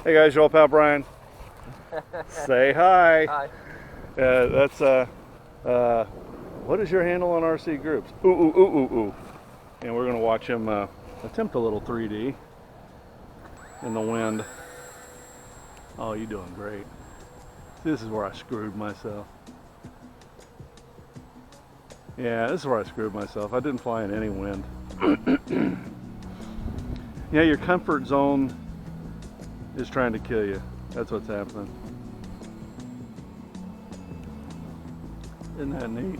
Hey guys, your old pal Brian. Say hi. Hi. That's what is your handle on RC groups? Ooh ooh ooh ooh ooh. And we're gonna watch him attempt a little 3D in the wind. Oh, you're doing great. This is where I screwed myself. Yeah, this is where I screwed myself. I didn't fly in any wind. Yeah, your comfort zone is trying to kill you. That's what's happening. Isn't that neat?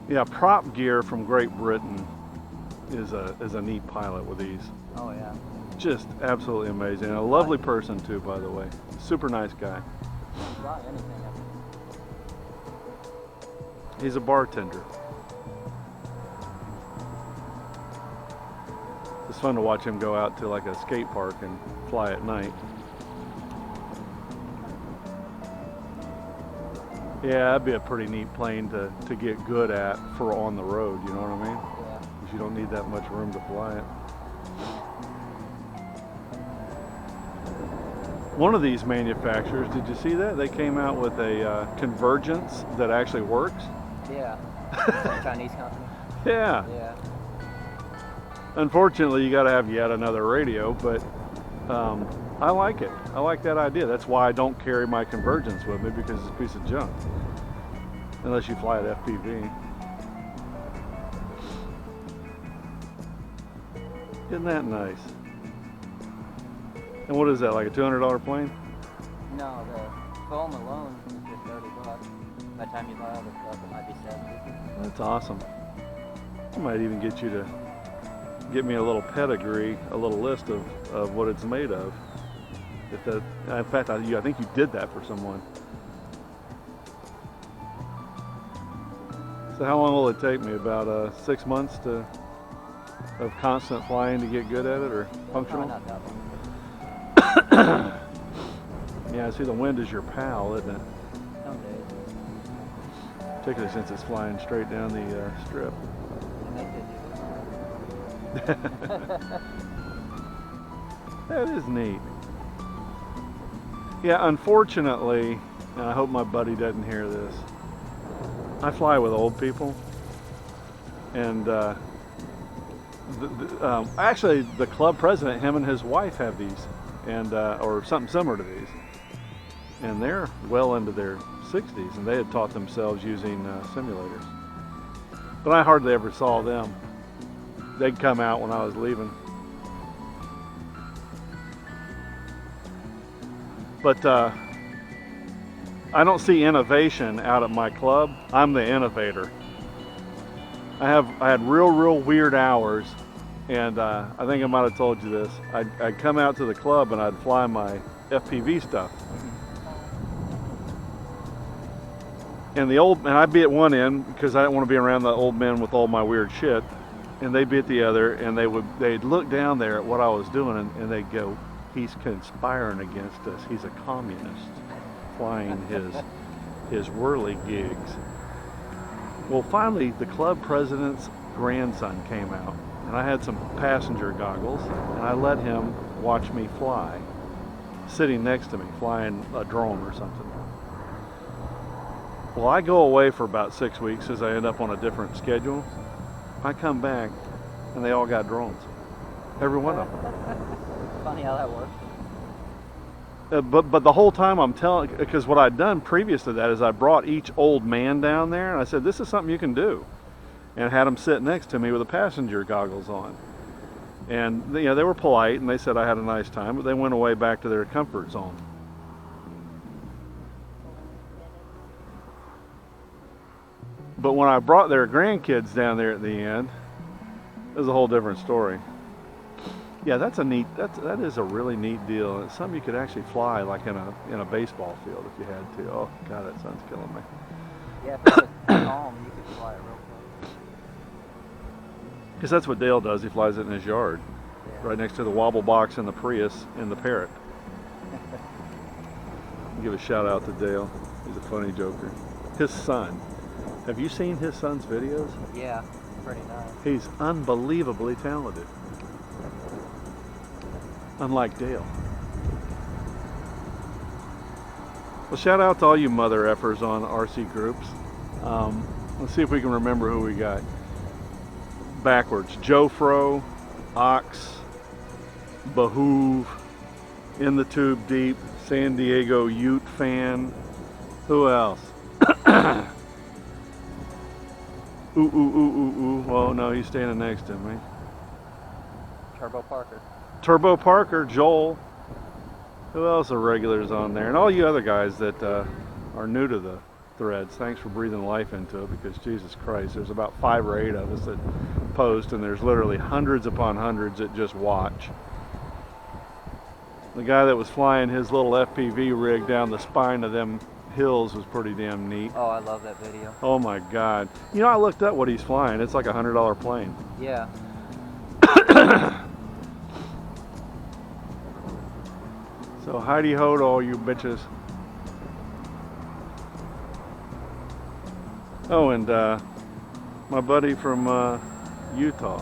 Yeah, Prop Gear from Great Britain is a neat pilot with these. Oh yeah. Just absolutely amazing. And a lovely person too, by the way. Super nice guy. Fly anything. He's a bartender. It's fun to watch him go out to like a skate park and fly at night. Yeah, that'd be a pretty neat plane to get good at for on the road, you know what I mean? Yeah. Because you don't need that much room to fly it. One of these manufacturers, did you see that? They came out with a convergence that actually works. Yeah. Some Chinese company. Yeah. Yeah. Unfortunately, you got to have yet another radio, but I like it. I like that idea. That's why I don't carry my convergence with me, because it's a piece of junk. Unless you fly at FPV. Isn't that nice? And what is that, like a $200 plane? No, the foam alone is just $30. By the time you buy all the stuff, it might be 70. That's awesome. I might even get you to get me a little pedigree, a little list of what it's made of. If that, in fact, I think you did that for someone. So how long will it take me? About 6 months of constant flying to get good at it, or functional? Not that long. Yeah, see, the wind is your pal, isn't it? Some days. Particularly since it's flying straight down the strip. And they could That is neat. Yeah, unfortunately, and I hope my buddy doesn't hear this, I fly with old people, and actually the club president, him and his wife have these, and or something similar to these, and they're well into their 60s, and they had taught themselves using simulators, but I hardly ever saw them. They'd come out when I was leaving. But I don't see innovation out at my club. I'm the innovator. I had real weird hours, and I think I might have told you this. I'd come out to the club and I'd fly my FPV stuff. And I'd be at one end because I didn't want to be around the old men with all my weird shit, and they'd be at the other, and they'd look down there at what I was doing, and they'd go, "He's conspiring against us. He's a communist, flying his whirly gigs." Well, finally, the club president's grandson came out, and I had some passenger goggles, and I let him watch me fly, sitting next to me, flying a drone or something. Well, I go away for about 6 weeks as I end up on a different schedule. I come back, and they all got drones. Every one of them. Funny how that works. But the whole time I'm telling, because what I'd done previous to that is I brought each old man down there, and I said, "This is something you can do," and had them sit next to me with the passenger goggles on. And they were polite, and they said I had a nice time, but they went away back to their comfort zone. But when I brought their grandkids down there at the end, it was a whole different story. Yeah, that is a really neat deal. It's something you could actually fly like in a baseball field if you had to. Oh God, that sun's killing me. Yeah, if it was calm, you could fly it real close. Because that's what Dale does. He flies it in his yard, Yeah. right next to the wobble box and the Prius and the Parrot. Give a shout out to Dale. He's a funny joker. His son. Have you seen his son's videos? Yeah, pretty nice. He's unbelievably talented. unlike Dale. Well, shout out to all you mother effers on RC groups. Let's see if we can remember who we got. Backwards. Joe Fro, Ox, Behoove, In the Tube Deep, San Diego Ute Fan. Who else? Ooh. Oh no, he's standing next to me. Turbo Parker. Turbo Parker, Joel. Who else are regulars on there? And all you other guys that are new to the threads, thanks for breathing life into it, because Jesus Christ, there's about 5 or 8 of us that post, and there's literally hundreds upon hundreds that just watch. The guy that was flying his little FPV rig down the spine of them hills was pretty damn neat. Oh, I love that video. Oh my God. You know, I looked up what he's flying. It's like $100 plane. Yeah. So Heidi ho to all you bitches. Oh, and my buddy from Utah,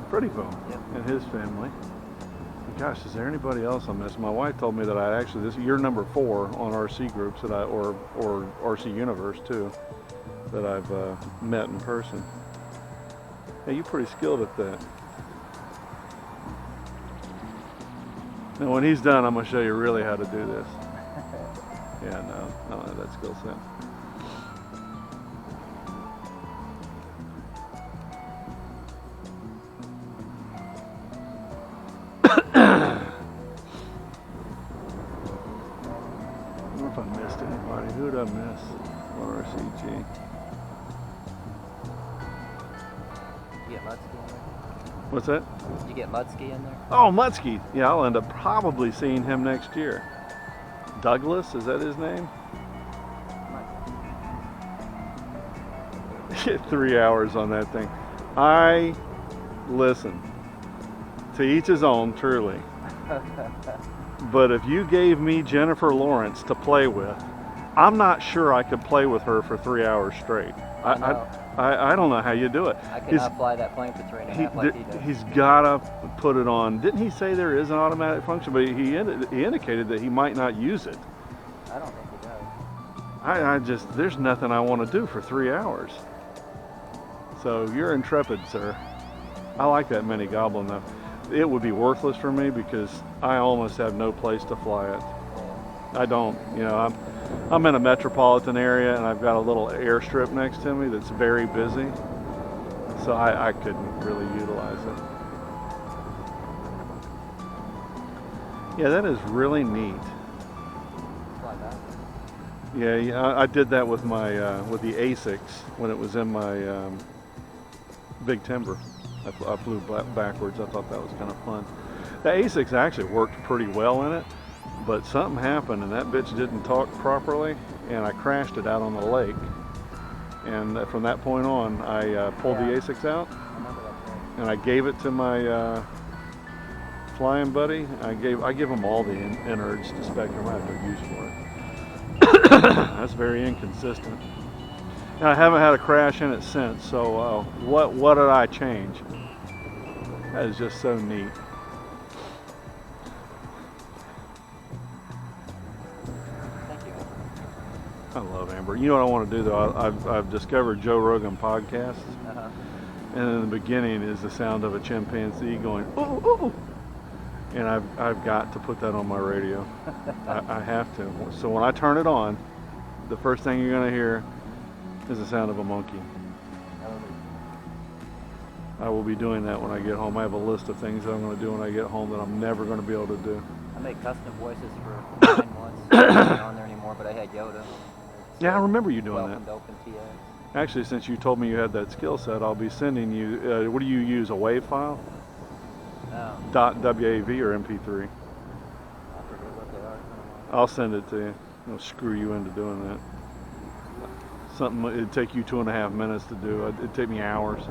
Freddie Phone, Yep. and his family. Gosh, is there anybody else on this? My wife told me that I actually, you're number 4 on RC groups that or RC Universe too, that I've met in person. Hey, you're pretty skilled at that. And when he's done, I'm going to show you really how to do this. Yeah, no, I don't have that skill set. I wonder if I missed anybody. Who did I miss on RCG? You get Mutsky in there? What's that? You get Mutsky in there? Oh, Mutsky. Yeah, I'll end up probably seeing him next year. Douglas, is that his name? 3 hours on that thing. Listen, to each his own, truly. But if you gave me Jennifer Lawrence to play with, I'm not sure I could play with her for 3 hours straight. I don't know how you do it. I cannot fly that plane for 3.5 like he does. He's got to put it on. Didn't he say there is an automatic function? But he indicated that he might not use it. I don't think he does. There's nothing I want to do for 3 hours. So you're intrepid, sir. I like that mini goblin though. It would be worthless for me because I almost have no place to fly it. I don't, you know, I'm in a metropolitan area and I've got a little airstrip next to me that's very busy. So I couldn't really utilize it. Yeah, that is really neat. Fly back. Yeah, I did that with my with the ASICs when it was in my Big Timber. I flew backwards. I thought that was kind of fun. The ASICs actually worked pretty well in it, but something happened and that bitch didn't talk properly, and I crashed it out on the lake. And from that point on, I pulled the ASICs out, and I gave it to my flying buddy. I give him all the innards to Spectrum. I have no use for it. That's very inconsistent. And I haven't had a crash in it since. So what did I change? That is just so neat. Thank you. I love Amber. You know what I want to do though? I've discovered Joe Rogan podcasts, and in the beginning is the sound of a chimpanzee going ooh ooh, and I've got to put that on my radio. I have to. So when I turn it on, the first thing you're going to hear is the sound of a monkey. I will be doing that when I get home. I have a list of things that I'm going to do when I get home that I'm never going to be able to do. I make custom voices for mine once. I'm not on there anymore, but I had Yoda. Yeah, I remember you doing Welcome that. to OpenTX. Actually, since you told me you had that skill set, I'll be sending you, what do you use, a WAV file? .wav or MP3? I forget what they are. I'll send it to you. I'll screw you into doing that. Something, it'd take you 2.5 minutes to do. It'd take me hours.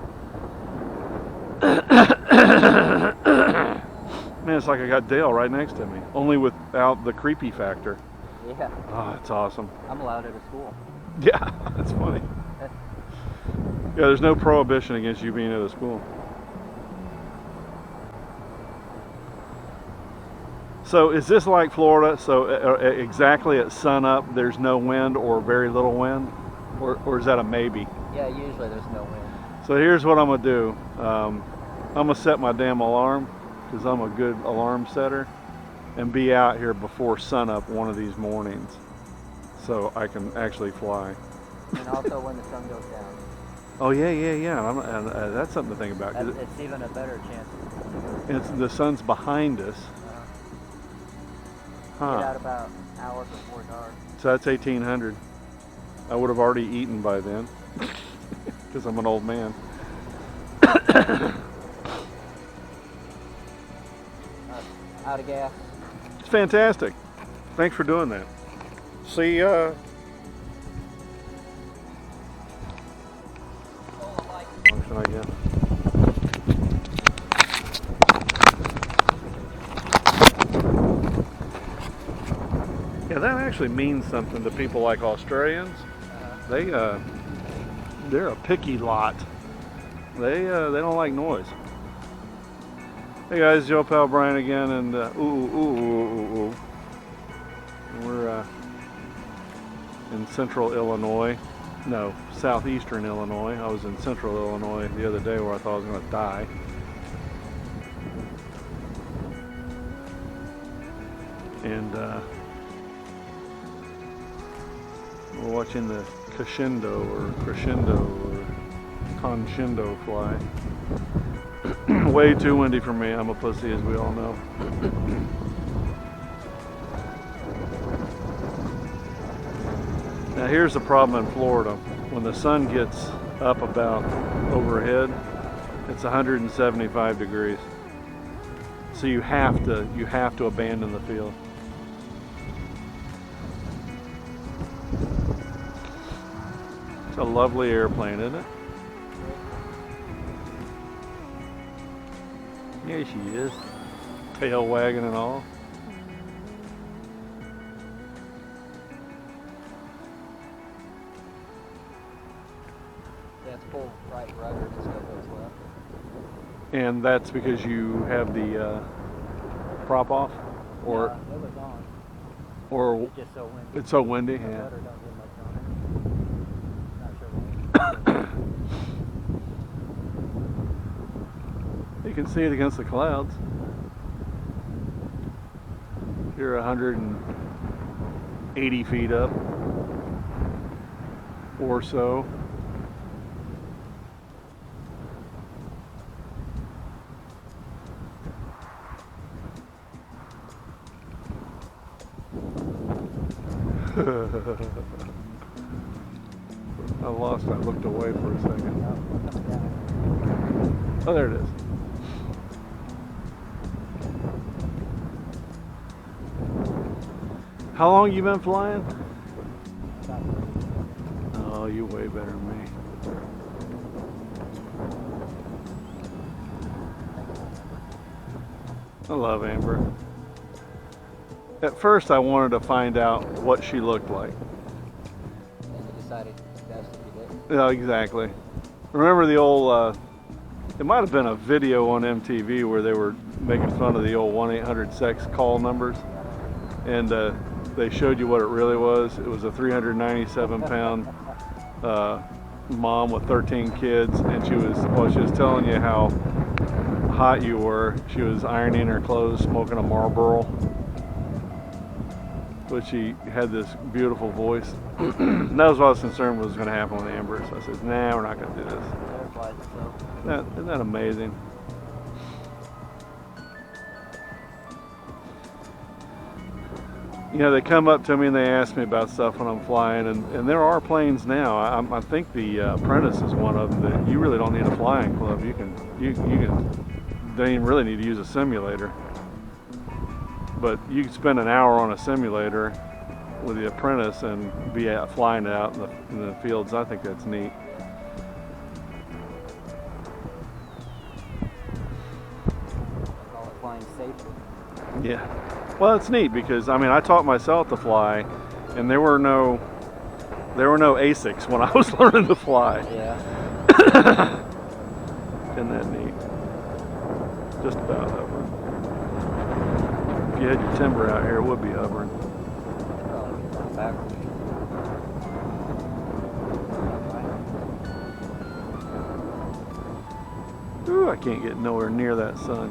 Man, it's like I got Dale right next to me, only without the creepy factor. Yeah. Oh, it's awesome. I'm allowed at a school. Yeah, that's funny. Yeah, there's no prohibition against you being at a school. So is this like Florida? So exactly at sun up, there's no wind or very little wind, or is that a maybe? Yeah, usually there's no wind. So here's what I'm gonna do. I'm gonna set my damn alarm because I'm a good alarm setter, and be out here before sunup one of these mornings, so I can actually fly. And also when the sun goes down. Oh yeah. And that's something to think about. It's even a better chance. The sun's behind us. Get out about an hour before dark. So that's 1800. I would have already eaten by then, because I'm an old man. Out of gas. It's fantastic. Thanks for doing that. See ya. Function, I guess. Yeah, that actually means something to people like Australians. They're a picky lot. They don't like noise. Hey guys, Joe Pal Brian again, and we're in central Illinois. No, southeastern Illinois. I was in central Illinois the other day where I thought I was going to die. And we're watching the crescendo or conscendo fly. Way too windy for me. I'm a pussy, as we all know. Now here's the problem in Florida. When the sun gets up about overhead, it's 175 degrees. So you have to abandon the field. It's a lovely airplane, isn't it? Yeah, she is. Tail wagging and all. Yeah, it's full right rudder and still goes left. And that's because you have the prop off, or it was on. or It's just so windy. it's so windy. The Yeah. rudder don't get much on it. Not sure why. You can see it against the clouds. You're 180 feet up or so. I lost. I looked away for a second. Oh, there it is. How long you been flying? Oh, you're way better than me. I love Amber. At first, I wanted to find out what she looked like. And you decided it's best if you did. Yeah, exactly. Remember the old, it might have been a video on MTV where they were making fun of the old 1-800-SEX call numbers. And they showed you what it really was. It was a 397-pound mom with 13 kids, and she was telling you how hot you were. She was ironing her clothes, smoking a Marlboro. But she had this beautiful voice. That was what I was concerned was going to happen with Amber. So I said, nah, we're not going to do this. Isn't that amazing? You know, they come up to me and they ask me about stuff when I'm flying, and there are planes now. I think the Apprentice is one of them that you really don't need a flying club. You can don't even really need to use a simulator. But you can spend an hour on a simulator with the Apprentice and be out flying out in the fields. I think that's neat. I call it flying safely. Yeah. Well, it's neat because I mean I taught myself to fly, and there were no ASICs when I was learning to fly. Yeah. Isn't that neat? Just about over. If you had your timber out here, it would be hovering. I'd probably get that backwards. Ooh, I can't get nowhere near that sun.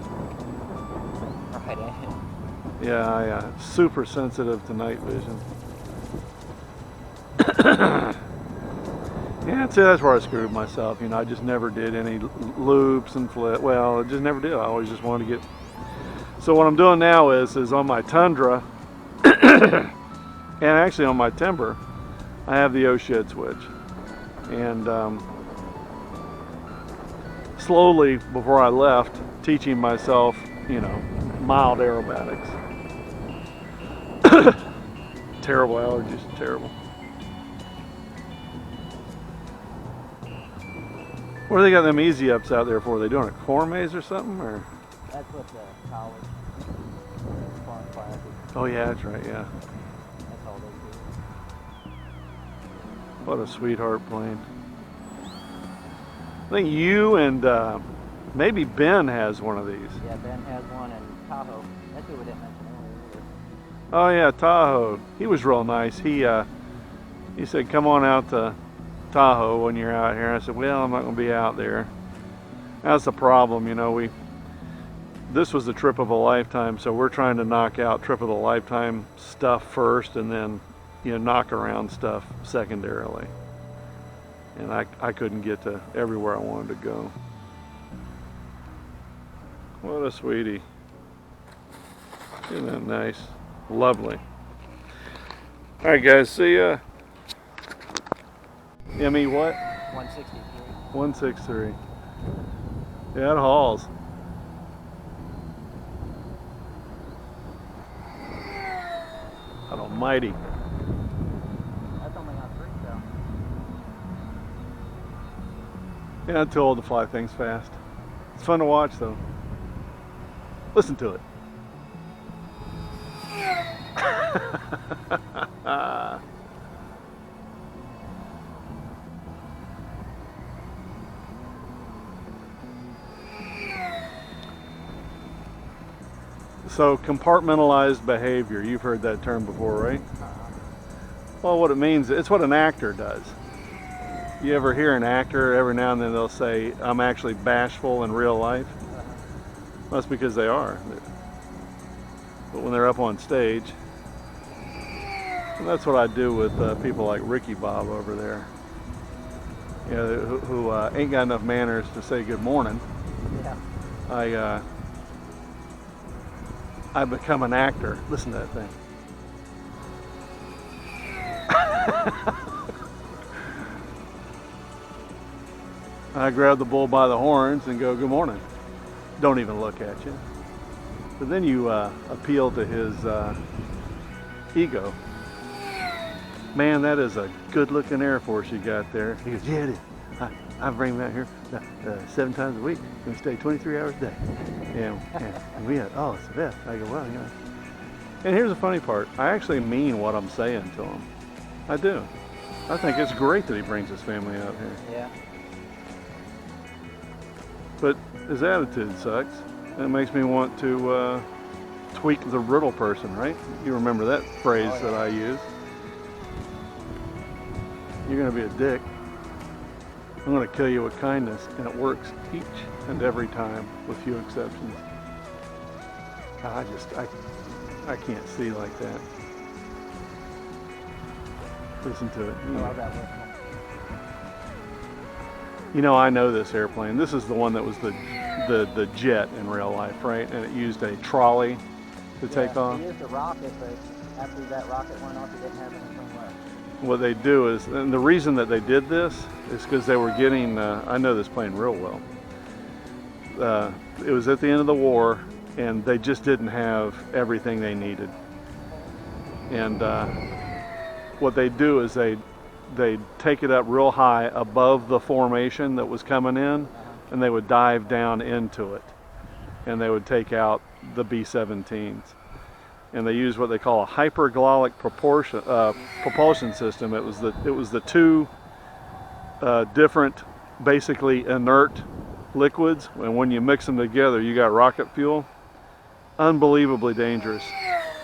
Right in. Yeah, I super sensitive to night vision. Yeah, see, that's where I screwed myself. You know, I just never did any loops and flip. Well, I just never did. I always just wanted to get. So what I'm doing now is on my Tundra, and actually on my timber, I have the O-shed switch, and slowly before I left, teaching myself, you know, mild aerobatics. Terrible allergies, terrible. What do they got them easy ups out there for? Are they doing a corn maze or something, or? That's what the college farm classes. Oh yeah, that's right. Yeah. That's all they do. What a sweetheart plane. I think you and maybe Ben has one of these. Yeah, Ben has one in Tahoe. That's who we didn't mention earlier either. Oh yeah, Tahoe. He was real nice. He said, "Come on out to Tahoe when you're out here." I said, "Well, I'm not going to be out there." That's the problem, you know. This was the trip of a lifetime, so we're trying to knock out trip of the lifetime stuff first, and then, you know, knock around stuff secondarily. And I couldn't get to everywhere I wanted to go. What a sweetie. Isn't that nice? Lovely. All right, guys. See ya. ME what? 163. 163. Yeah, it hauls. God almighty. That's only on 3 though. Yeah, I'm too old to fly things fast. It's fun to watch though. Listen to it. So compartmentalized behavior, you've heard that term before, right? Well, what it means, it's what an actor does. You ever hear an actor, every now and then they'll say, "I'm actually bashful in real life." That's because they are. But when they're up on stage, and that's what I do with people like Ricky Bob over there, you know, who ain't got enough manners to say good morning. Yeah. I become an actor. Listen to that thing. I grab the bull by the horns and go, "Good morning." Don't even look at you. But then you appeal to his ego. "Man, that is a good-looking Air Force you got there." He goes, "Yeah, it is. I bring them out here 7 times a week. We stay 23 hours a day. And we have, oh, it's the best." I go, "Well, you know." And here's the funny part. I actually mean what I'm saying to him. I do. I think it's great that he brings his family out here. Yeah. But his attitude sucks. It makes me want to tweak the riddle person, right? You remember that phrase Oh, yeah. that I use. You're going to be a dick. I'm going to kill you with kindness, and it works each and every time, with few exceptions. I can't see like that. Listen to it. I love that one. You know, I know this airplane. This is the one that was the jet in real life, right? And it used a trolley to take off. He used a rocket, but after that rocket went off, he didn't have anything left. What they do is, and the reason that they did this is because they were getting, I know this plane real well. It was at the end of the war, and they just didn't have everything they needed. And what they do is they'd take it up real high above the formation that was coming in, and they would dive down into it, and they would take out the B-17s. And they used what they call a hypergolic propulsion system. It was the two different, basically inert liquids, and when you mix them together, you got rocket fuel. unbelievably dangerous.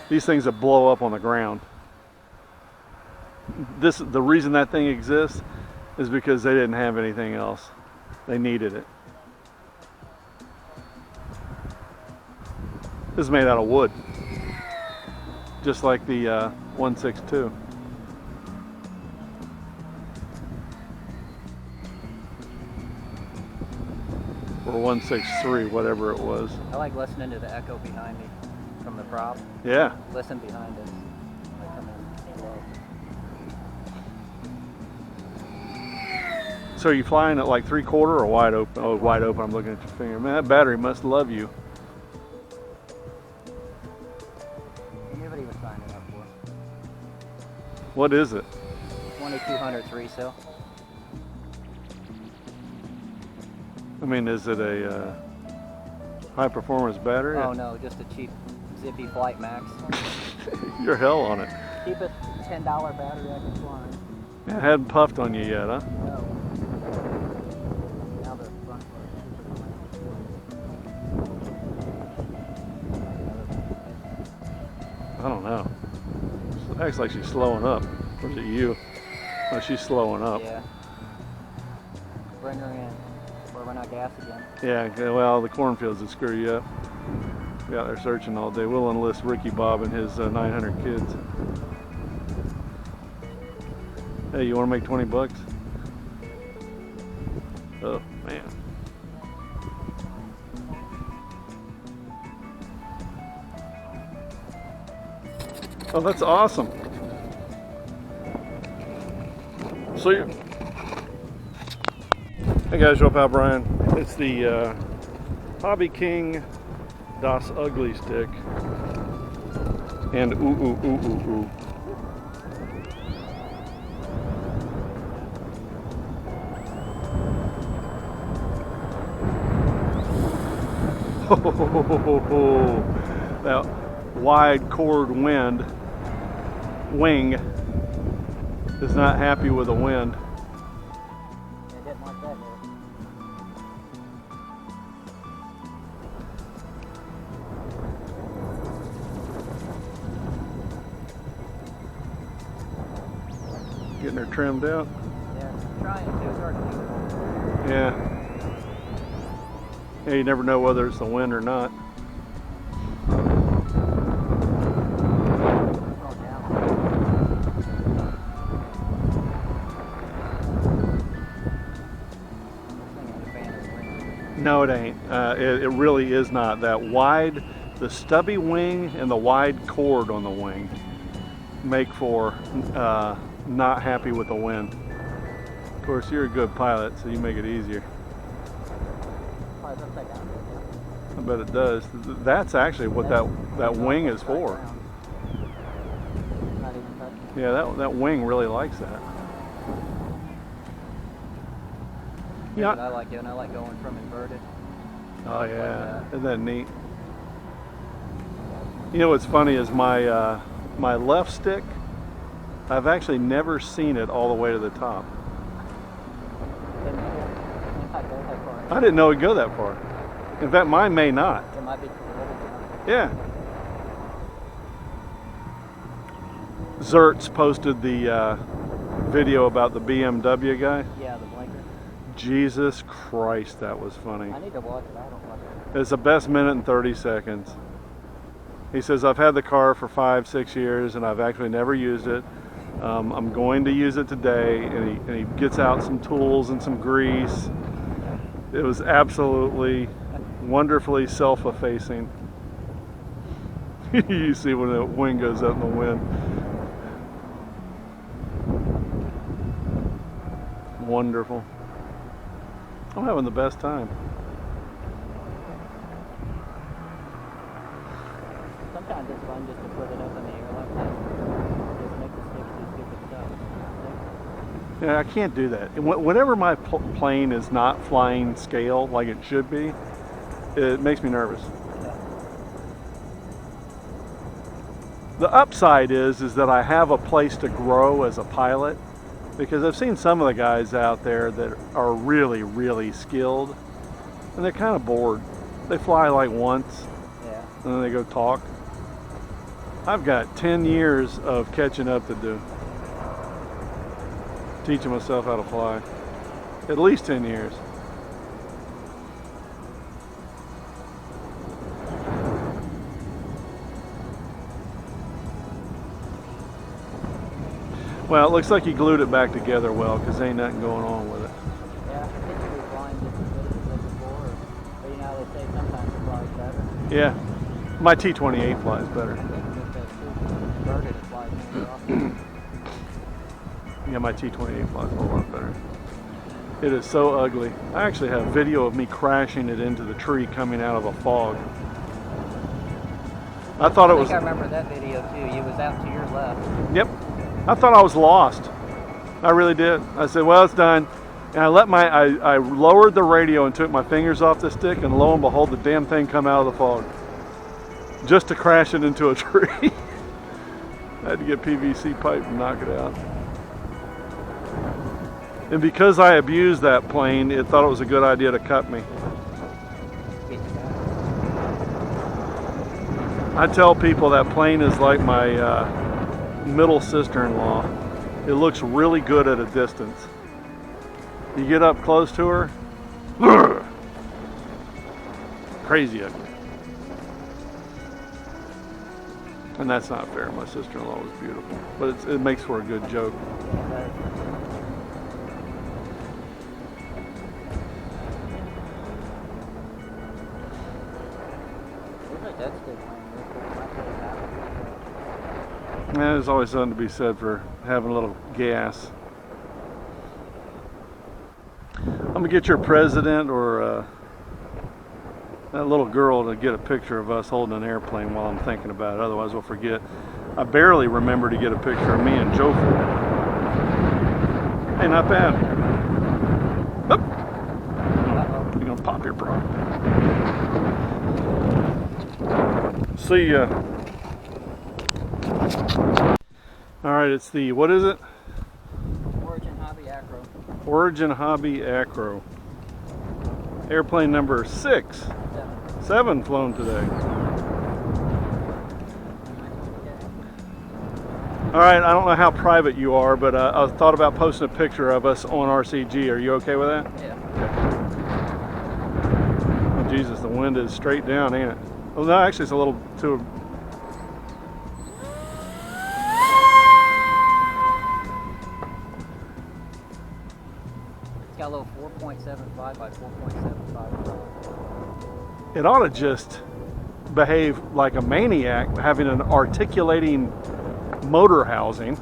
These things that blow up on the ground. The reason that thing exists is because they didn't have anything else. They needed it. This is made out of wood, just like the 162. Or 163, whatever it was. I like listening to the echo behind me from the prop. Yeah. Listen behind us. They come in slow. So are you flying at like 3/4 or wide open? Oh, wide open. I'm looking at your finger. Man, that battery must love you. I knew what he was signing up for. What is it? 2200 resale. I mean, is it a high performance battery? Oh no, just a cheap Zippy Flight Max. You're hell on it. Cheapest $10 battery I can find. It hadn't puffed on you yet, huh? No. Now the front I don't know. It acts like she's slowing up. Or is it you? Oh, she's slowing up. Yeah. Bring her in. Or run out of gas again. Yeah, well, the cornfields would screw you up. Be out there searching all day. We'll enlist Ricky Bob and his 900 kids. Hey, you want to make 20 bucks? Oh, man. Oh, that's awesome. So you. Hey guys, your pal Brian. It's the Hobby King Das Ugly Stick. And ooh, ooh, ooh, ooh, ooh. That wide chord wing is not happy with the wind. It didn't like that here. Getting her trimmed out. Yeah, trying to. It's hard to do. Yeah. Yeah, you never know whether it's the wind or not. No, it ain't. It really is not. That wide, the stubby wing and the wide chord on the wing make for not happy with the wind. Of course, you're a good pilot, so you make it easier. I bet it does. That's actually what that wing is for. Yeah, that wing really likes that. Yeah, I like doing. I like going from inverted. Oh yeah, isn't that neat? You know what's funny is my my left stick. I've actually never seen it all the way to the top. I didn't know it'd go that far. In fact, mine may not. It might be to the little down. Yeah. Zertz posted the video about the BMW guy. Yeah, the blinker. Jesus Christ, that was funny. I need to watch it. I don't watch it. It's the best minute and 30 seconds. He says, I've had the car for 5-6 years and I've actually never used it. I'm going to use it today. And he gets out some tools and some grease. It was absolutely wonderfully self-effacing. You see when the wing goes up in the wind. Wonderful. I'm having the best time. Sometimes it's fun just to put it up in the air like that. Just make the sticks do stupid stuff. Yeah, I can't do that. Whenever my plane is not flying scale like it should be, it makes me nervous. Yeah. The upside is that I have a place to grow as a pilot, because I've seen some of the guys out there that are really, really skilled, and they're kind of bored. They fly like once, Yeah. and then they go talk. I've got 10 years of catching up to do. Teaching myself how to fly. At least 10 years. Well, it looks like you glued it back together well, because there ain't nothing going on with it. Yeah, I think you were flying just as good as it did before. But you know, they say sometimes it flies better. Yeah. My T-28 flies better. I think with the converted, it flies more often. Yeah, my T-28 flies a whole lot better. It is so ugly. I actually have video of me crashing it into the tree coming out of a fog. I thought it was... I remember that video too. You was out to your left. Yep. I thought I was lost. I really did. I said, well, it's done. And I lowered the radio and took my fingers off the stick, and lo and behold, the damn thing come out of the fog. Just to crash it into a tree. I had to get PVC pipe and knock it out. And because I abused that plane, it thought it was a good idea to cut me. I tell people that plane is like my middle sister-in-law. It looks really good at a distance. You get up close to her, crazy ugly. And that's not fair. My sister-in-law was beautiful, but it makes for a good joke. Yeah, there's always something to be said for having a little gas. I'm gonna get your president or that little girl to get a picture of us holding an airplane while I'm thinking about it. Otherwise, we'll forget. I barely remember to get a picture of me and Joe for it. Hey, not bad. Oop. You're gonna pop your prop. See ya. All right, it's the, what is it? Origin Hobby Acro. Origin Hobby Acro. Airplane number 6. 7 flown today. All right, I don't know how private you are, but I thought about posting a picture of us on RCG. Are you okay with that? Yeah. Oh, Jesus, the wind is straight down, ain't it? Well, no, actually, it's a little too... Got a little 4.75 by 4.75. It ought to just behave like a maniac, having an articulating motor housing.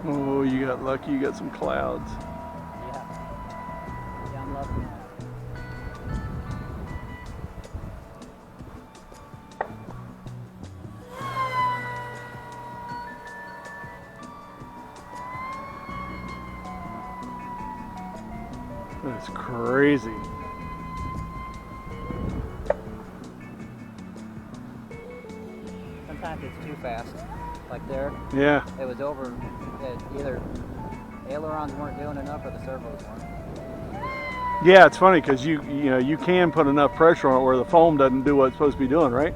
Oh, you got lucky, you got some clouds. Yeah. Yeah, I'm lucky. That's crazy. Sometimes it's too fast. Like there, Yeah. it was over. Either ailerons weren't doing enough or the servos weren't. Yeah, it's funny because you know you can put enough pressure on it where the foam doesn't do what it's supposed to be doing, right?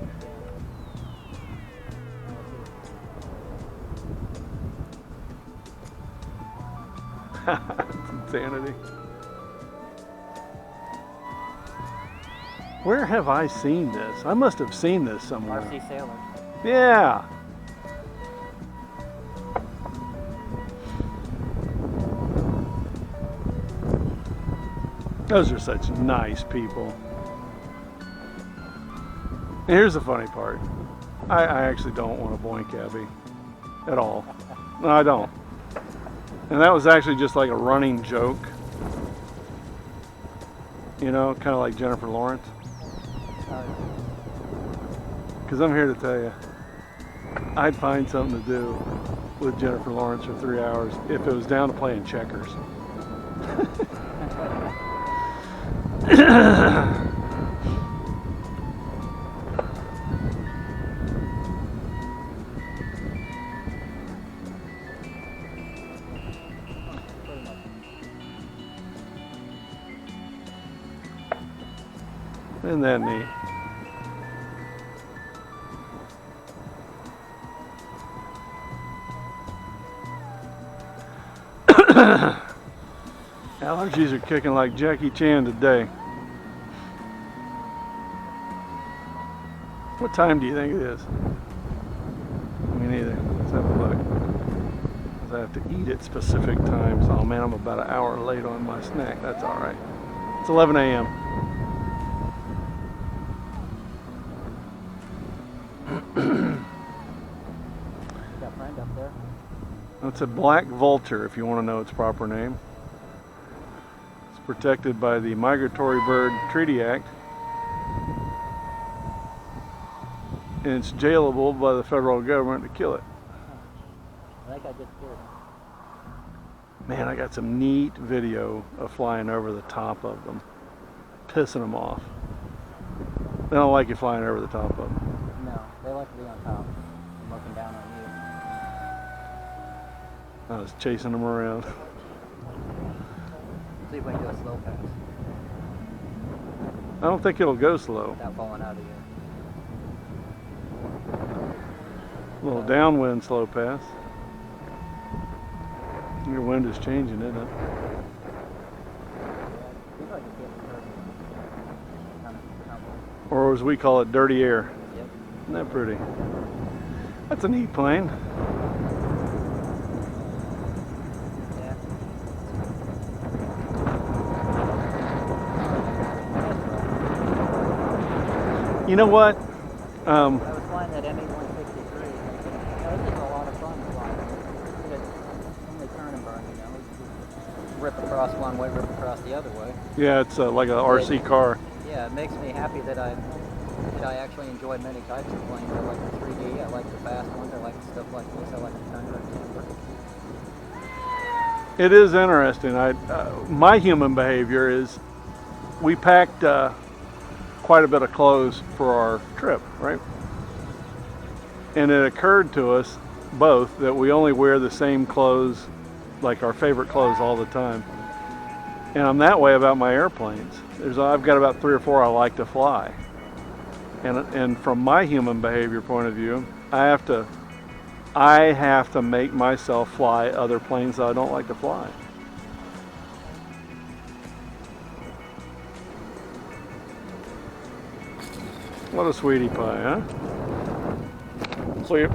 It's insanity. Where have I seen this? I must have seen this somewhere. RC Sailor. Yeah. Those are such nice people. And here's the funny part. I actually don't want to boink Abby at all. No, I don't. And that was actually just like a running joke. You know, kind of like Jennifer Lawrence. Because I'm here to tell you, I'd find something to do with Jennifer Lawrence for 3 hours if it was down to playing checkers. Isn't that neat? Allergies are kicking like Jackie Chan today. What time do you think it is? Me neither. Let's have a look. 'Cause I have to eat at specific times. Oh man, I'm about an hour late on my snack. That's all right. It's 11 a.m. Got a friend up there. That's a black vulture, if you want to know its proper name. It's protected by the Migratory Bird Treaty Act. And it's jailable by the federal government to kill it. I think I just did. Man, I got some neat video of flying over the top of them, pissing them off. They don't like you flying over the top of them. No, they like to be on top. I'm looking down on you. I was chasing them around. See if we can do a slow pass I don't think it'll go slow. without falling out of you. A little downwind slow pass. Your wind is changing, isn't it? Or as we call it, dirty air. Yep. Isn't that pretty? That's a neat plane. Yeah. You know what? I was flying that ME-163. This is a lot of fun flying. It's only turn and burn, you know. Just rip across one way, rip across the other way. Yeah, it's like a RC car. Yeah, it makes me happy that I actually enjoy many types of planes. I like the 3D, I like the fast ones, I like stuff like this, I like the Thunder and Camper. It is interesting. My human behavior is we packed quite a bit of clothes for our trip, right? And it occurred to us both that we only wear the same clothes, like our favorite clothes, all the time. And I'm that way about my airplanes. I've got about 3 or 4 I like to fly. And from my human behavior point of view, I have to make myself fly other planes that I don't like to fly. What a sweetie pie, huh? See you.